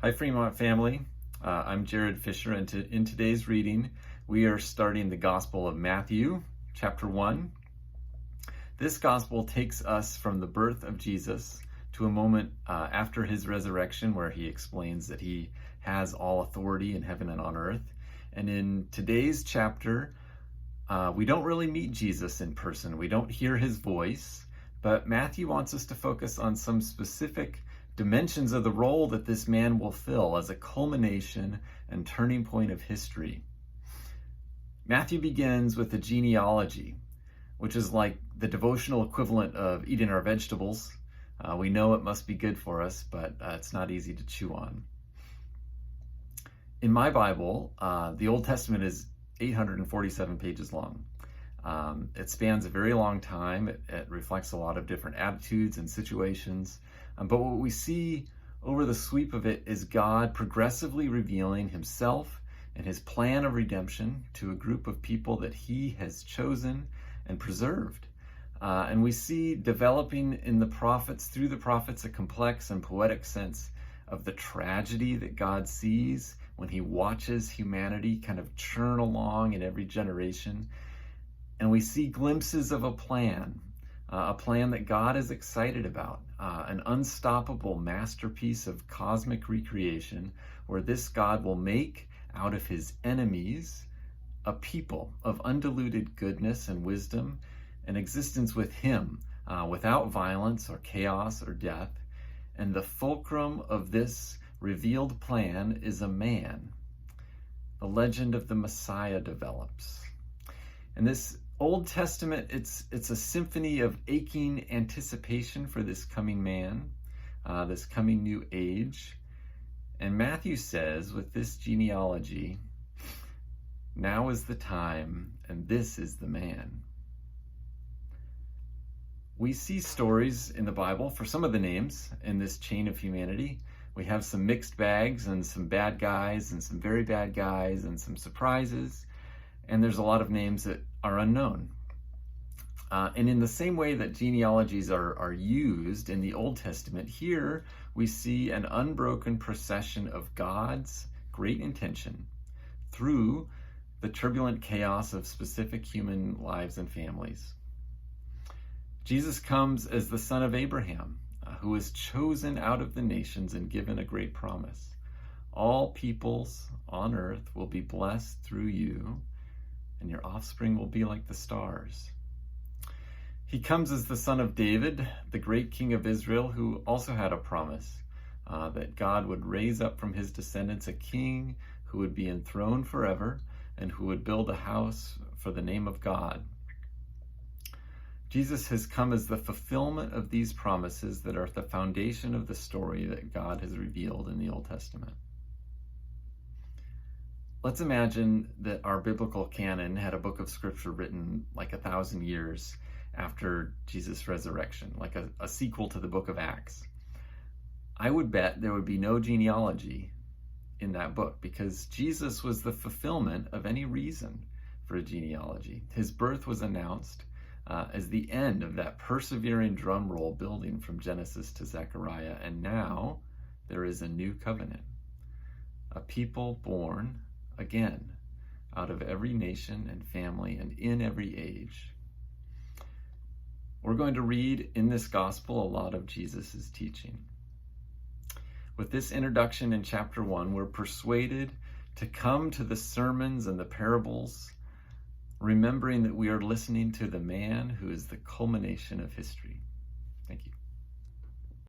Hi, Fremont family. I'm Jared Fisher, and in today's reading, we are starting the Gospel of Matthew, chapter 1. This Gospel takes us from the birth of Jesus to a moment after his resurrection, where he explains that he has all authority in heaven and on earth. And in today's chapter, we don't really meet Jesus in person. We don't hear his voice, but Matthew wants us to focus on some specific dimensions of the role that this man will fill as a culmination and turning point of history. Matthew begins with a genealogy, which is like the devotional equivalent of eating our vegetables. We know it must be good for us, but it's not easy to chew on. In my Bible, the Old Testament is 847 pages long. It spans a very long time. It reflects a lot of different attitudes and situations. But what we see over the sweep of it is God progressively revealing himself and his plan of redemption to a group of people that he has chosen and preserved. And we see developing in the prophets, through the prophets, a complex and poetic sense of the tragedy that God sees when he watches humanity kind of churn along in every generation. And we see glimpses of a plan that God is excited about, an unstoppable masterpiece of cosmic recreation, where this God will make out of his enemies a people of undiluted goodness and wisdom, an existence with him, without violence or chaos or death. And the fulcrum of this revealed plan is a man. The legend of the Messiah develops. And this Old Testament, it's a symphony of aching anticipation for this coming man, this coming new age. And Matthew says, with this genealogy, now is the time, and this is the man. We see stories in the Bible for some of the names in this chain of humanity. We have some mixed bags and some bad guys and some very bad guys and some surprises. And there's a lot of names that are unknown. And in the same way that genealogies are used in the Old Testament, here we see an unbroken procession of God's great intention through the turbulent chaos of specific human lives and families. Jesus comes as the son of Abraham, who is chosen out of the nations and given a great promise. All peoples on earth will be blessed through you, and your offspring will be like the stars. He comes as the son of David, the great king of Israel, who also had a promise that God would raise up from his descendants a king who would be enthroned forever and who would build a house for the name of God. Jesus has come as the fulfillment of these promises that are at the foundation of the story that God has revealed in the Old Testament. Let's imagine that our biblical canon had a book of scripture written like 1,000 years after Jesus' resurrection, like a sequel to the book of Acts. I would bet there would be no genealogy in that book, because Jesus was the fulfillment of any reason for a genealogy. His birth was announced as the end of that persevering drum roll building from Genesis to Zechariah, and now there is a new covenant, a people born again out of every nation and family and in every age. We're going to read in this gospel a lot of Jesus' teaching. With this introduction in chapter 1, we're persuaded to come to the sermons and the parables, remembering that we are listening to the man who is the culmination of history.